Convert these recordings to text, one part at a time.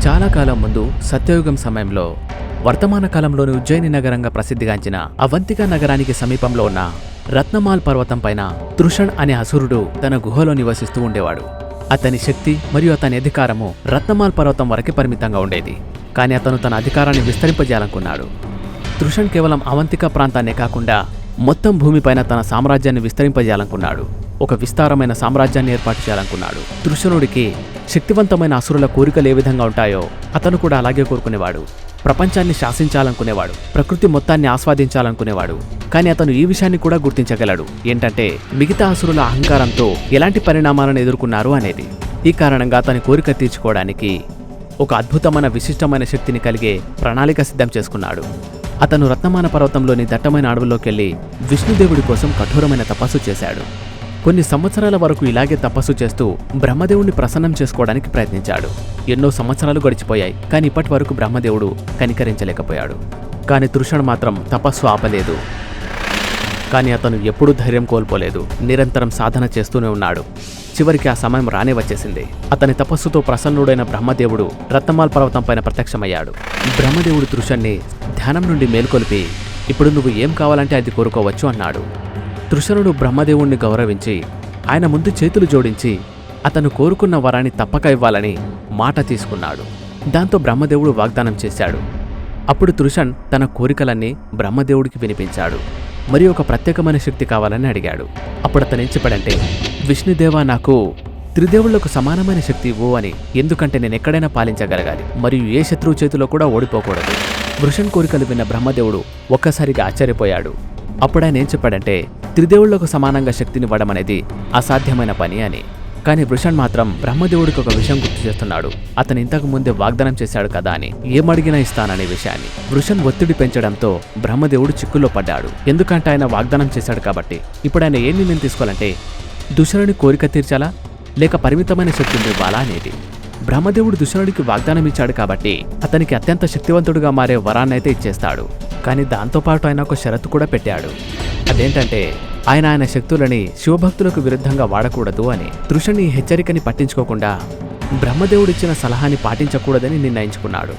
చాలా కాలం ముందు సత్యయుగం సమయంలో వర్తమాన కాలంలోని ఉజ్జయిని నగరంగా ప్రసిద్ధిగాంచిన అవంతిక నగరానికి సమీపంలో ఉన్న రత్నమాల్ పర్వతం పైన తృషణ్ అనే అసురుడు తన గుహలో నివసిస్తూ ఉండేవాడు. అతని శక్తి మరియు అతని అధికారము రత్నమాల్ పర్వతం వరకే పరిమితంగా ఉండేది. కానీ అతను తన అధికారాన్ని విస్తరింపజేయాలనుకున్నాడు. తృషణ్ కేవలం అవంతిక ప్రాంతాన్నే కాకుండా మొత్తం భూమిపైన తన సామ్రాజ్యాన్ని విస్తరింపజేయాలనుకున్నాడు. ఒక విస్తారమైన సామ్రాజ్యాన్ని ఏర్పాటు చేయాలనుకున్నాడు. తృషణుడికి శక్తివంతమైన అసురుల కోరికలు ఏ విధంగా ఉంటాయో అతను కూడా అలాగే కోరుకునేవాడు. ప్రపంచాన్ని శాసించాలనుకునేవాడు, ప్రకృతి మొత్తాన్ని ఆస్వాదించాలనుకునేవాడు. కానీ అతను ఈ విషయాన్ని కూడా గుర్తించగలడు, ఏంటంటే మిగతా అసురుల అహంకారంతో ఎలాంటి పరిణామాలను ఎదుర్కొన్నారు అనేది. ఈ కారణంగా అతని కోరిక తీర్చుకోవడానికి ఒక అద్భుతమైన విశిష్టమైన శక్తిని కలిగే ప్రణాళిక సిద్ధం చేసుకున్నాడు. అతను రత్నమాన పర్వతంలోని దట్టమైన అడవుల్లోకెళ్లి విష్ణుదేవుడి కోసం కఠోరమైన తపస్సు చేశాడు. కొన్ని సంవత్సరాల వరకు ఇలాగే తపస్సు చేస్తూ బ్రహ్మదేవుడిని ప్రసన్నం చేసుకోవడానికి ప్రయత్నించాడు. ఎన్నో సంవత్సరాలు గడిచిపోయాయి, కానీ ఇప్పటి వరకు బ్రహ్మదేవుడు కనికరించలేకపోయాడు. కానీ తృషణ్ మాత్రం తపస్సు ఆపలేదు. కానీ అతను ఎప్పుడూ ధైర్యం కోల్పోలేదు. నిరంతరం సాధన చేస్తూనే ఉన్నాడు. చివరికి ఆ సమయం రానే వచ్చేసింది. అతని తపస్సుతో ప్రసన్నుడైన బ్రహ్మదేవుడు రత్నమాల్ పర్వతం పైన ప్రత్యక్షమయ్యాడు. బ్రహ్మదేవుడు తృషణ్ణి ధ్యానం నుండి మేల్కొల్పి, ఇప్పుడు నువ్వు ఏం కావాలంటే అది కోరుకోవచ్చు అన్నాడు. తృషణుడు బ్రహ్మదేవుణ్ణి గౌరవించి ఆయన ముందు చేతులు జోడించి అతను కోరుకున్న వరాన్ని తప్పక ఇవ్వాలని మాట తీసుకున్నాడు. దాంతో బ్రహ్మదేవుడు వాగ్దానం చేశాడు. అప్పుడు తృషణ్ తన కోరికలన్నీ బ్రహ్మదేవుడికి వినిపించాడు. మరి ఒక ప్రత్యేకమైన శక్తి కావాలని అడిగాడు. అప్పుడు అతనేం చెప్పాడంటే, విష్ణుదేవా, నాకు త్రిదేవుళ్లకు సమానమైన శక్తి ఇవ్వు అని. ఎందుకంటే నేను ఎక్కడైనా పాలించగలగాలి మరియు ఏ శత్రువు చేతిలో కూడా ఓడిపోకూడదు. వృషణ్ కోరికలు విన్న బ్రహ్మదేవుడు ఒక్కసారిగా ఆశ్చర్యపోయాడు. అప్పుడాయన ఏం చెప్పాడంటే, త్రిదేవుళ్లకు సమానంగా శక్తినివ్వడం అనేది అసాధ్యమైన పని అని. కానీ వృషణ్ మాత్రం బ్రహ్మదేవుడికి ఒక విషయం గుర్తు చేస్తున్నాడు. అతను ఇంతకు ముందే వాగ్దానం చేశాడు కదా అని, ఏమడిగినా ఇస్తాననే విషయాన్ని. వృషణ్ ఒత్తిడి పెంచడంతో బ్రహ్మదేవుడు చిక్కుల్లో పడ్డాడు. ఎందుకంటే ఆయన వాగ్దానం చేశాడు కాబట్టి. ఇప్పుడు ఆయన ఏ నిర్ణయం తీసుకోవాలంటే, దుషణుని కోరిక తీర్చాలా లేక పరిమితమైన శక్తిని ఇవ్వాలా అనేది. బ్రహ్మదేవుడు దుషణుడికి వాగ్దానం ఇచ్చాడు కాబట్టి అతనికి అత్యంత శక్తివంతుడుగా మారే వరాన్నైతే ఇచ్చేస్తాడు. కానీ దాంతోపాటు ఆయన ఒక షరతు కూడా పెట్టాడు. అదేంటంటే ఆయన శక్తులని శివభక్తులకు విరుద్ధంగా వాడకూడదు అని. తృషణ్ ఈ హెచ్చరికని పట్టించుకోకుండా బ్రహ్మదేవుడిచ్చిన సలహాని పాటించకూడదని నిర్ణయించుకున్నాడు.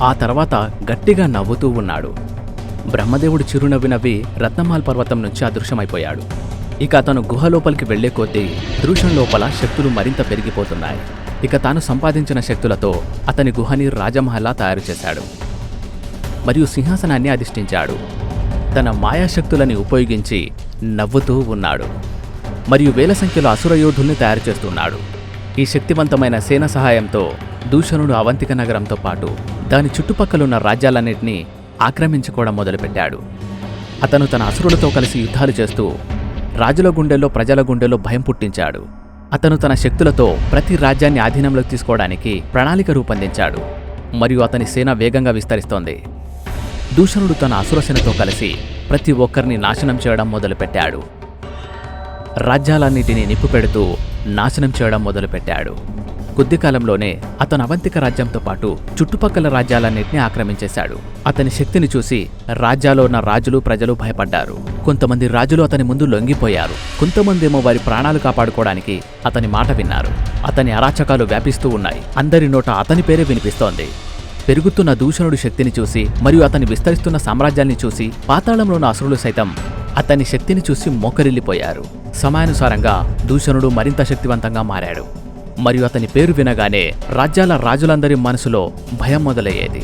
ఆ తర్వాత గట్టిగా నవ్వుతూ ఉన్నాడు. బ్రహ్మదేవుడు చిరునవ్వి నవ్వి రత్నమాల్ పర్వతం నుంచి అదృశ్యమైపోయాడు. ఇక అతను గుహ లోపలికి వెళ్లే కొద్దీ తృషణ్ లోపల శక్తులు మరింత పెరిగిపోతున్నాయి. ఇక తాను సంపాదించిన శక్తులతో అతని గుహని రాజమహల్లా తయారు చేశాడు మరియు సింహాసనాన్ని అధిష్ఠించాడు. తన మాయాశక్తులని ఉపయోగించి నవ్వుతూ ఉన్నాడు మరియు వేల సంఖ్యలో అసురయోధుల్ని తయారు చేస్తున్నాడు. ఈ శక్తివంతమైన సేన సహాయంతో దూషణుడు అవంతిక నగరంతో పాటు దాని చుట్టుపక్కలున్న రాజ్యాలన్నింటినీ ఆక్రమించుకోవడం మొదలుపెట్టాడు. అతను తన అసురులతో కలిసి యుద్ధాలు చేస్తూ రాజుల గుండెల్లో ప్రజల గుండెల్లో భయం పుట్టించాడు. అతను తన శక్తులతో ప్రతి రాజ్యాన్ని ఆధీనంలోకి తీసుకోవడానికి ప్రణాళిక రూపొందించాడు మరియు అతని సేన వేగంగా విస్తరిస్తోంది. దూషణుడు తన అసురసేనతో కలిసి ప్రతి ఒక్కరిని నాశనం చేయడం మొదలుపెట్టాడు. రాజ్యాలన్నిటినీ నిప్పుపెడుతూ నాశనం చేయడం మొదలుపెట్టాడు. కొద్ది కాలంలోనే అతను అవంతిక రాజ్యంతో పాటు చుట్టుపక్కల రాజ్యాలన్నింటినీ ఆక్రమించేశాడు. అతని శక్తిని చూసి రాజ్యాల్లో ఉన్న రాజులు ప్రజలు భయపడ్డారు. కొంతమంది రాజులు అతని ముందు లొంగిపోయారు. కొంతమందేమో వారి ప్రాణాలు కాపాడుకోవడానికి అతని మాట విన్నారు. అతని అరాచకాలు వ్యాపిస్తూ ఉన్నాయి. అందరి నోట అతని పేరే వినిపిస్తోంది. పెరుగుతున్న దూషణుడి శక్తిని చూసి మరియు అతని విస్తరిస్తున్న సామ్రాజ్యాన్ని చూసి పాతాళంలోని అసురులు సైతం అతని శక్తిని చూసి మోకరిల్లిపోయారు. సమయానుసారంగా దూషణుడు మరింత శక్తివంతంగా మారాడు మరియు అతని పేరు వినగానే రాజ్యాల రాజులందరి మనసులో భయం మొదలయ్యేది.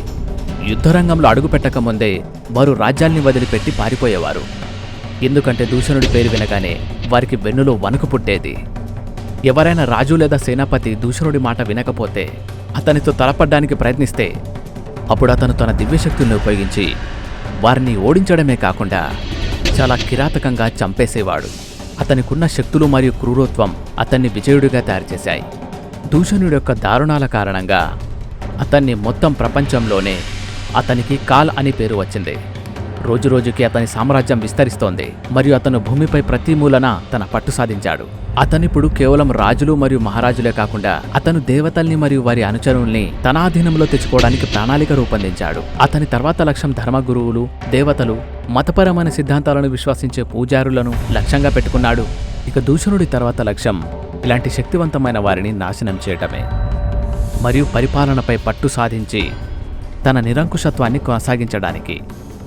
యుద్ధరంగంలో అడుగుపెట్టకముందే వారు రాజ్యాల్ని వదిలిపెట్టి పారిపోయేవారు. ఎందుకంటే దూషణుడి పేరు వినగానే వారికి వెన్నులో వణుకు పుట్టేది. ఎవరైనా రాజు లేదా సేనాపతి దూషణుడి మాట వినకపోతే, అతనితో తలపడ్డానికి ప్రయత్నిస్తే అప్పుడు అతను తన దివ్యశక్తుల్ని ఉపయోగించి వారిని ఓడించడమే కాకుండా చాలా కిరాతకంగా చంపేసేవాడు. అతనికున్న శక్తులు మరియు క్రూరత్వం అతన్ని విజయుడిగా తయారుచేశాయి. దూషణుడి యొక్క దారుణాల కారణంగా అతన్ని మొత్తం ప్రపంచంలోనే అతనికి కాల్ అని పేరు వచ్చింది. రోజురోజుకి అతని సామ్రాజ్యం విస్తరిస్తోంది మరియు అతను భూమిపై ప్రతి మూలన తన పట్టు సాధించాడు. అతనిప్పుడు కేవలం రాజులు మరియు మహారాజులే కాకుండా అతను దేవతల్ని మరియు వారి అనుచరుల్ని తన ఆధీనంలో తెచ్చుకోవడానికి ప్రణాళిక రూపొందించాడు. అతని తర్వాత లక్ష్యం ధర్మగురువులు, దేవతలు, మతపరమైన సిద్ధాంతాలను విశ్వసించే పూజారులను లక్ష్యంగా పెట్టుకున్నాడు. ఇక దూషణుడి తర్వాత లక్ష్యం ఇలాంటి శక్తివంతమైన వారిని నాశనం చేయటమే. మరియు పరిపాలనపై పట్టు సాధించి తన నిరంకుశత్వాన్ని కొనసాగించడానికి.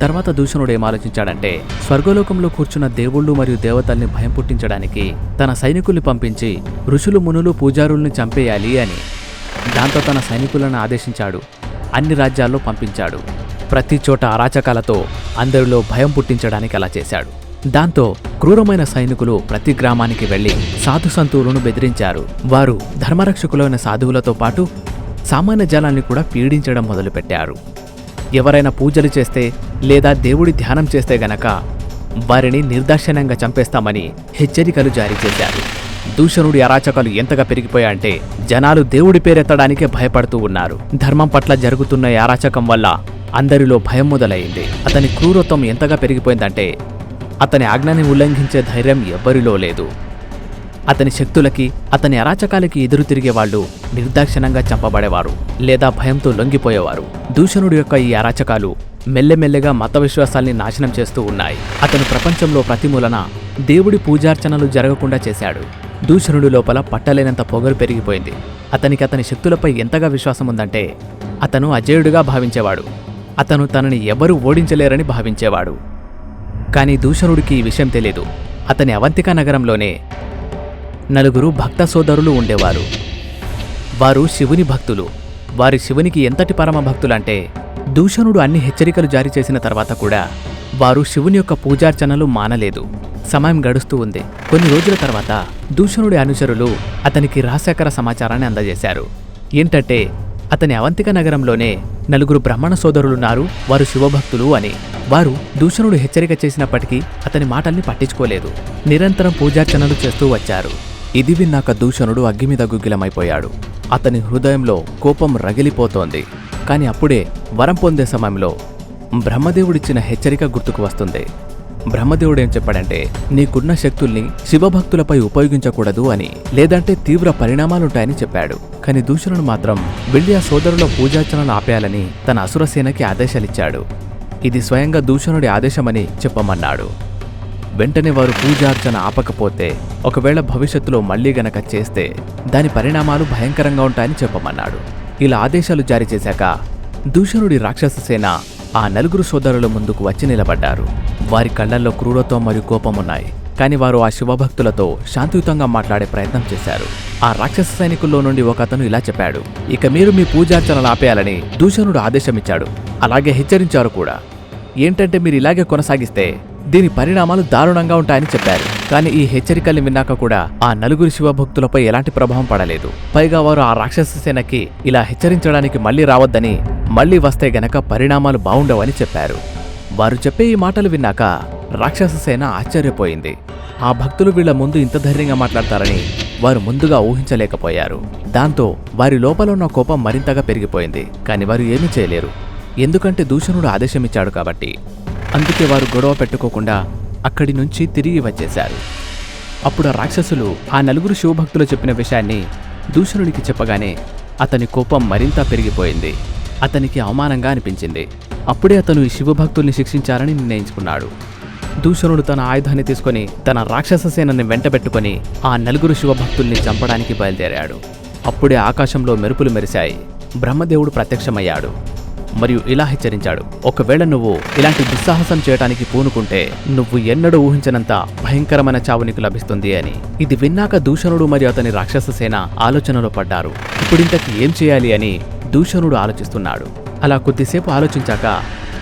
తర్వాత దూషణుడు ఏం ఆలోచించాడంటే, స్వర్గలోకంలో కూర్చున్న దేవుళ్ళు మరియు దేవతల్ని భయం పుట్టించడానికి తన సైనికుల్ని పంపించి ఋషులు మునులు పూజారుల్ని చంపేయాలి అని. దాంతో తన సైనికులను ఆదేశించాడు. అన్ని రాజ్యాల్లో పంపించాడు. ప్రతి చోట అరాచకాలతో అందరిలో భయం పుట్టించడానికి అలా చేశాడు. దాంతో క్రూరమైన సైనికులు ప్రతి గ్రామానికి వెళ్లి సాధు సంతువులను బెదిరించారు. వారు ధర్మరక్షకులైన సాధువులతో పాటు సామాన్య జనాల్ని కూడా పీడించడం మొదలుపెట్టారు. ఎవరైనా పూజలు చేస్తే లేదా దేవుడి ధ్యానం చేస్తే గనక వారిని నిర్దాక్షిణ్యంగా చంపేస్తామని హెచ్చరికలు జారీ చేశారు. దూషణుడి అరాచకాలు ఎంతగా పెరిగిపోయాయంటే జనాలు దేవుడి పేరెత్తడానికే భయపడుతూ ఉన్నారు. ధర్మం పట్ల జరుగుతున్న ఈ అరాచకం వల్ల అందరిలో భయం మొదలైంది. అతని క్రూరత్వం ఎంతగా పెరిగిపోయిందంటే అతని ఆజ్ఞని ఉల్లంఘించే ధైర్యం ఎవ్వరిలో లేదు. అతని శక్తులకి, అతని అరాచకాలకి ఎదురు తిరిగేవాళ్లు నిర్దాక్షిణ్యంగా చంపబడేవారు లేదా భయంతో లొంగిపోయేవారు. దూషణుడి యొక్క ఈ అరాచకాలు మెల్లెమెల్లగా మత విశ్వాసాల్ని నాశనం చేస్తూ ఉన్నాయి. అతను ప్రపంచంలో ప్రతి మూలన దేవుడి పూజార్చనలు జరగకుండా చేశాడు. దూషణుడి లోపల పట్టలేనంత పొగరు పెరిగిపోయింది. అతనికి అతని శక్తులపై ఎంతగా విశ్వాసం ఉందంటే అతను అజేయుడిగా భావించేవాడు. అతను తనని ఎవరూ ఓడించలేరని భావించేవాడు. కానీ దూషణుడికి ఈ విషయం తెలియదు. అతని అవంతిక నగరంలోనే 4 భక్త సోదరులు ఉండేవారు. వారు శివుని భక్తులు. వారి శివునికి ఎంతటి పరమ భక్తులంటే దూషణుడు అన్ని హెచ్చరికలు జారీ చేసిన తర్వాత కూడా వారు శివుని యొక్క పూజార్చనలు మానలేదు. సమయం గడుస్తూ ఉంది. కొన్ని రోజుల తర్వాత దూషణుడి అనుచరులు అతనికి రహస్యకర సమాచారాన్ని అందజేశారు. ఏంటంటే అతని అవంతిక నగరంలోనే 4 బ్రాహ్మణ సోదరులున్నారు. వారు శివభక్తులు అని. వారు దూషణుడు హెచ్చరిక చేసినప్పటికీ అతని మాటల్ని పట్టించుకోలేదు. నిరంతరం పూజార్చనలు చేస్తూ వచ్చారు. ఇది విన్నాక దూషణుడు అగ్గిమీద గుగ్గిలమైపోయాడు. అతని హృదయంలో కోపం రగిలిపోతోంది. కాని అప్పుడే వరం పొందే సమయంలో బ్రహ్మదేవుడిచ్చిన హెచ్చరిక గుర్తుకు వస్తుంది. బ్రహ్మదేవుడేం చెప్పాడంటే, నీకున్న శక్తుల్ని శివభక్తులపై ఉపయోగించకూడదు అని, లేదంటే తీవ్ర పరిణామాలుంటాయని చెప్పాడు. కాని దూషణుడు మాత్రం వెళ్ళి ఆ సోదరుల పూజార్చనలు ఆపేయాలని తన అసురసేనకి ఆదేశాలిచ్చాడు. ఇది స్వయంగా దూషణుడి ఆదేశమని చెప్పమన్నాడు. వెంటనే వారు పూజార్చన ఆపకపోతే, ఒకవేళ భవిష్యత్తులో మళ్లీ గనక చేస్తే దాని పరిణామాలు భయంకరంగా ఉంటాయని చెప్పమన్నాడు. ఇలా ఆదేశాలు జారీ చేశాక దూషణుడి రాక్షస సేన ఆ 4 సోదరుల ముందుకు వచ్చి నిలబడ్డారు. వారి కళ్లల్లో క్రూరత్వం మరియు కోపమున్నాయి. కాని వారు ఆ శివభక్తులతో శాంతియుతంగా మాట్లాడే ప్రయత్నం చేశారు. ఆ రాక్షస సైనికుల్లో నుండి ఒకతను ఇలా చెప్పాడు, ఇక మీరు మీ పూజార్చనలు ఆపేయాలని దూషణుడు ఆదేశమిచ్చాడు. అలాగే హెచ్చరించారు కూడా. ఏంటంటే మీరు ఇలాగే కొనసాగిస్తే దీని పరిణామాలు దారుణంగా ఉంటాయని చెప్పారు. కానీ ఈ హెచ్చరికల్ని విన్నాక కూడా ఆ 4 శివభక్తులపై ఎలాంటి ప్రభావం పడలేదు. పైగా వారు ఆ రాక్షస సేనకి ఇలా హెచ్చరించడానికి మళ్లీ రావద్దని, మళ్లీ వస్తే గనక పరిణామాలు బావుండవని చెప్పారు. వారు చెప్పే ఈ మాటలు విన్నాక రాక్షస సేన ఆశ్చర్యపోయింది. ఆ భక్తులు వీళ్ల ముందు ఇంత ధైర్యంగా మాట్లాడతారని వారు ముందుగా ఊహించలేకపోయారు. దాంతో వారి లోపల ఉన్న కోపం మరింతగా పెరిగిపోయింది. కాని వారు ఏమీ చేయలేరు. ఎందుకంటే దూషణుడు ఆదేశమిచ్చాడు కాబట్టి. అందుకే వారు గొడవ పెట్టుకోకుండా అక్కడి నుంచి తిరిగి వచ్చేశారు. అప్పుడు ఆ రాక్షసులు ఆ 4 శివభక్తులు చెప్పిన విషయాన్ని దూషణుడికి చెప్పగానే అతని కోపం మరింత పెరిగిపోయింది. అతనికి అవమానంగా అనిపించింది. అప్పుడే అతను ఈ శివభక్తుల్ని శిక్షించాలని నిర్ణయించుకున్నాడు. దూషణుడు తన ఆయుధాన్ని తీసుకుని తన రాక్షస సేనని వెంటబెట్టుకుని ఆ 4 శివభక్తుల్ని చంపడానికి బయలుదేరాడు. అప్పుడే ఆకాశంలో మెరుపులు మెరిశాయి. బ్రహ్మదేవుడు ప్రత్యక్షమయ్యాడు మరియు ఇలా హెచ్చరించాడు, ఒకవేళ నువ్వు ఇలాంటి దుస్సాహసం చేయడానికి పూనుకుంటే నువ్వు ఎన్నడూ ఊహించనంత భయంకరమైన చావు నీకు లభిస్తుంది అని. ఇది విన్నాక దూషణుడు మరియు అతని రాక్షస సేన ఆలోచనలో పడ్డారు. ఇప్పుడింతకి ఏం చేయాలి అని దూషణుడు ఆలోచిస్తున్నాడు. అలా కొద్దిసేపు ఆలోచించాక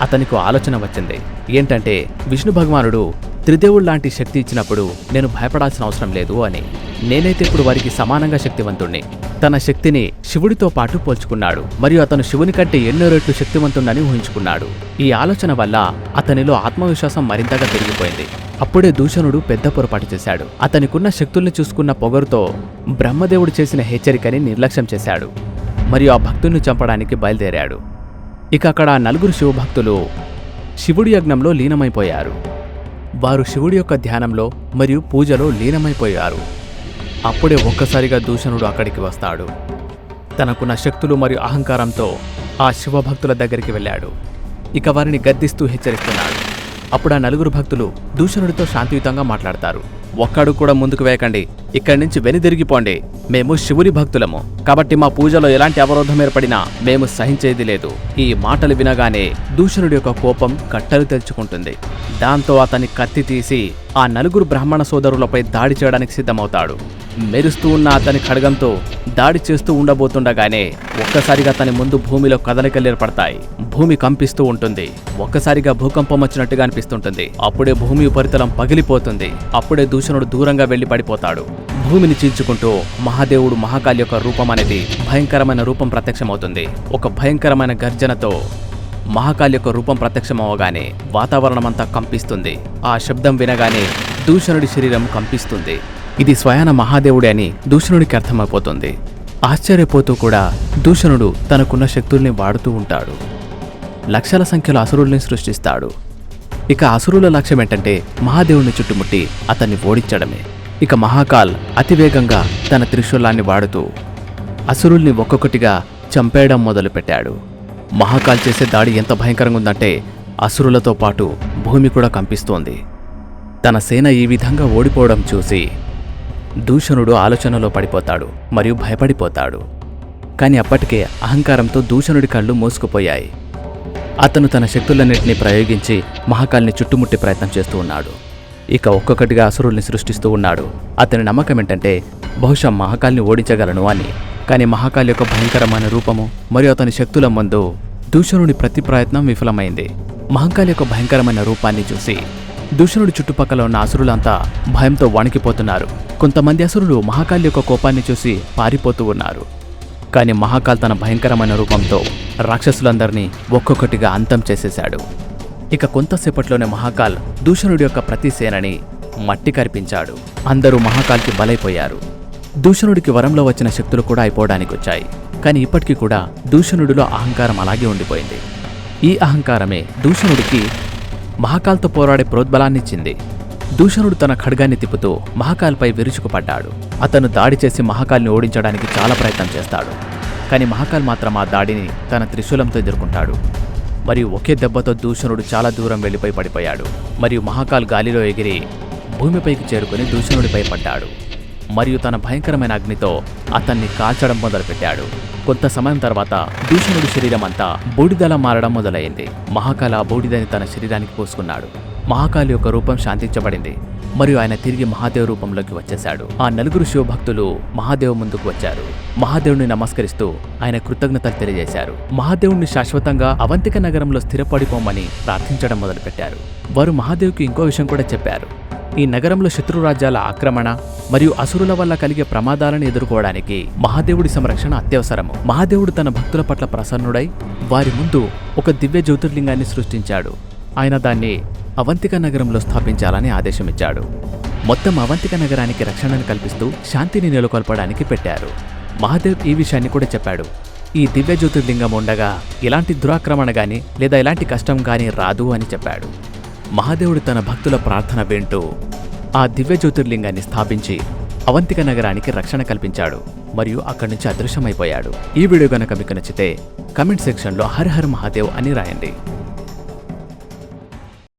అతనికి ఆలోచన వచ్చింది. ఏంటంటే విష్ణు భగవానుడు త్రిదేవుళ్లాంటి శక్తి ఇచ్చినప్పుడు నేను భయపడాల్సిన అవసరం లేదు అని. నేనైతే ఇప్పుడు వారికి సమానంగా శక్తివంతుణ్ణి. తన శక్తిని శివుడితో పాటు పోల్చుకున్నాడు మరియు అతను శివుని కంటే ఎన్నో రెట్లు శక్తివంతుడని ఊహించుకున్నాడు. ఈ ఆలోచన వల్ల అతనిలో ఆత్మవిశ్వాసం మరింతగా పెరిగిపోయింది. అప్పుడే దూషణుడు పెద్ద పొరపాటు చేశాడు. అతనికున్న శక్తుల్ని చూసుకున్న పొగరుతో బ్రహ్మదేవుడు చేసిన హెచ్చరికని నిర్లక్ష్యం చేశాడు మరియు ఆ భక్తుల్ని చంపడానికి బయలుదేరాడు. ఇక అక్కడ 4 శివభక్తులు శివుడి యజ్ఞంలో లీనమైపోయారు. వారు శివుడి యొక్క ధ్యానంలో మరియు పూజలో లీనమైపోయారు. అప్పుడే ఒక్కసారిగా దూషణుడు అక్కడికి వస్తాడు. తనకున్న శక్తులు మరియు అహంకారంతో ఆ శివభక్తుల దగ్గరికి వెళ్ళాడు. ఇక వారిని గద్దిస్తూ హెచ్చరిస్తున్నాడు. అప్పుడు ఆ 4 భక్తులు దూషణుడితో శాంతియుతంగా మాట్లాడతారు. ఒక్కడు కూడా ముందుకు వేయకండి, ఇక్కడి నుంచి వెనుదిరిగిపోండి. మేము శివుని భక్తులము, కాబట్టి మా పూజలో ఎలాంటి అవరోధం ఏర్పడినా మేము సహించేది లేదు. ఈ మాటలు వినగానే దూషణుడి యొక్క కోపం కట్టలు తెరుచుకుంటుంది. దాంతో అతని కత్తి తీసి ఆ నలుగురు బ్రాహ్మణ సోదరులపై దాడి చేయడానికి సిద్ధమవుతాడు. మెరుస్తూ ఉన్న అతని ఖడ్గంతో దాడి చేస్తూ ఉండబోతుండగానే ఒక్కసారిగా అతని ముందు భూమిలో కదలికలు ఏర్పడతాయి. భూమి కంపిస్తూ ఉంటుంది. ఒక్కసారిగా భూకంపం వచ్చినట్టుగా అనిపిస్తుంటుంది. అప్పుడే భూమి ఉపరితలం పగిలిపోతుంది. అప్పుడే దూషణుడు దూరంగా వెళ్లి పడిపోతాడు. భూమిని చీల్చుకుంటూ మహాదేవుడు మహాకాళి యొక్క రూపం అనేది భయంకరమైన రూపం ప్రత్యక్షమవుతుంది. ఒక భయంకరమైన గర్జనతో మహాకాళి యొక్క రూపం ప్రత్యక్షమవగానే వాతావరణమంతా కంపిస్తుంది. ఆ శబ్దం వినగానే దూషణుడి శరీరం కంపిస్తుంది. ఇది స్వయాన మహాదేవుడే అని దూషణుడికి అర్థమైపోతుంది. ఆశ్చర్యపోతూ కూడా దూషణుడు తనకున్న శక్తుల్ని వాడుతూ ఉంటాడు. లక్షల సంఖ్యలో అసురుల్ని సృష్టిస్తాడు. ఇక అసురుల లక్ష్యం ఏంటంటే మహాదేవుడిని చుట్టుముట్టి అతన్ని ఓడించడమే. ఇక మహాకాల్ అతివేగంగా తన త్రిశూలాన్ని వాడుతూ అసురుల్ని ఒక్కొక్కటిగా చంపేయడం మొదలుపెట్టాడు. మహాకాల్ చేసే దాడి ఎంత భయంకరంగా ఉందంటే అసురులతో పాటు భూమి కూడా కంపిస్తోంది. తన సేన ఈ విధంగా ఓడిపోవడం చూసి దూషణుడు ఆలోచనలో పడిపోతాడు మరియు భయపడిపోతాడు. కాని అప్పటికే అహంకారంతో దూషణుడి కళ్ళు మూసుకుపోయాయి. అతను తన శక్తులన్నింటినీ ప్రయోగించి మహాకాల్ని చుట్టుముట్టే ప్రయత్నం చేస్తూ ఉన్నాడు. ఇక ఒక్కొక్కటిగా అసురుల్ని సృష్టిస్తూ ఉన్నాడు. అతని నమ్మకం ఏంటంటే బహుశా మహాకాల్ని ఓడించగలను అని. కానీ మహాకాల్ యొక్క భయంకరమైన రూపము మరియు అతని శక్తుల ముందు దూషణుడి ప్రతి ప్రయత్నం విఫలమైంది. మహాకాల్ యొక్క భయంకరమైన రూపాన్ని చూసి దూషణుడి చుట్టుపక్కల ఉన్న అసురులంతా భయంతో వణికిపోతున్నారు. కొంతమంది అసురులు మహాకాల్ యొక్క కోపాన్ని చూసి పారిపోతూ ఉన్నారు. కానీ మహాకాల్ తన భయంకరమైన రూపంతో రాక్షసులందరినీ ఒక్కొక్కటిగా అంతం చేసేశాడు. ఇక కొంతసేపట్లోనే మహాకాల్ దూషణుడి యొక్క ప్రతి సేనని మట్టి కరిపించాడు. అందరూ మహాకాల్కి బలైపోయారు. దూషణుడికి వరంలో వచ్చిన శక్తులు కూడా అయిపోవడానికి వచ్చాయి. కానీ ఇప్పటికీ కూడా దూషణుడిలో అహంకారం అలాగే ఉండిపోయింది. ఈ అహంకారమే దూషణుడికి మహాకాల్తో పోరాడే ప్రోద్బలాన్నిచ్చింది. దూషణుడు తన ఖడ్గాన్ని తిప్పుతూ మహాకాల్పై విరుచుకుపడ్డాడు. అతను దాడి చేసి మహాకాల్ని ఓడించడానికి చాలా ప్రయత్నం చేస్తాడు. కానీ మహాకాల్ మాత్రం ఆ దాడిని తన త్రిశూలంతో ఎదుర్కొంటాడు. మరియు ఒకే దెబ్బతో దూషణుడు చాలా దూరం వెళ్లిపోయి పడిపోయాడు. మరియు మహాకాల్ గాలిలో ఎగిరి భూమిపైకి చేరుకుని దూషణుడిపై పడ్డాడు. మరియు తన భయంకరమైన అగ్నితో అతన్ని కాల్చడం మొదలుపెట్టాడు. కొంత సమయం తర్వాత దూషణుడి శరీరం అంతా బూడిదలా మారడం మొదలైంది. మహాకాల్ ఆ బూడిదని తన శరీరానికి పూసుకున్నాడు. మహాకాల్ యొక్క రూపం శాంతించబడింది మరియు ఆయన తిరిగి మహాదేవ్ రూపంలోకి వచ్చేశాడు. ఆ నలుగురు శివభక్తులు మహాదేవ్ ముందుకు వచ్చారు. మహాదేవుని నమస్కరిస్తూ ఆయన కృతజ్ఞతలు తెలియజేశారు. మహాదేవుణ్ణి శాశ్వతంగా అవంతిక నగరంలో స్థిరపడిపోమని ప్రార్థించడం మొదలుపెట్టారు. వారు మహాదేవ్కి ఇంకో విషయం కూడా చెప్పారు. ఈ నగరంలో శత్రురాజ్యాల ఆక్రమణ మరియు అసురుల వల్ల కలిగే ప్రమాదాలను ఎదుర్కోవడానికి మహాదేవుడి సంరక్షణ అత్యవసరము. మహాదేవుడు తన భక్తుల పట్ల ప్రసన్నుడై వారి ముందు ఒక దివ్య జ్యోతిర్లింగాన్ని సృష్టించాడు. ఆయన దాన్ని అవంతిక నగరంలో స్థాపించాలని ఆదేశమిచ్చాడు. మొత్తం అవంతిక నగరానికి రక్షణను కల్పిస్తూ శాంతిని నెలకొల్పడానికి పెట్టారు. మహాదేవ్ ఈ విషయాన్ని కూడా చెప్పాడు. ఈ దివ్య జ్యోతిర్లింగం ఉండగా ఎలాంటి దురాక్రమణ గాని లేదా ఎలాంటి కష్టం గాని రాదు అని చెప్పాడు. మహాదేవుడు తన భక్తుల ప్రార్థన వింటూ ఆ దివ్య జ్యోతిర్లింగాన్ని స్థాపించి అవంతిక నగరానికి రక్షణ కల్పించాడు మరియు అక్కడి నుంచి అదృశ్యమైపోయాడు. ఈ వీడియో గనక మీకు నచ్చితే కమెంట్ సెక్షన్లో హర్ హర్ మహాదేవ్ అని రాయండి.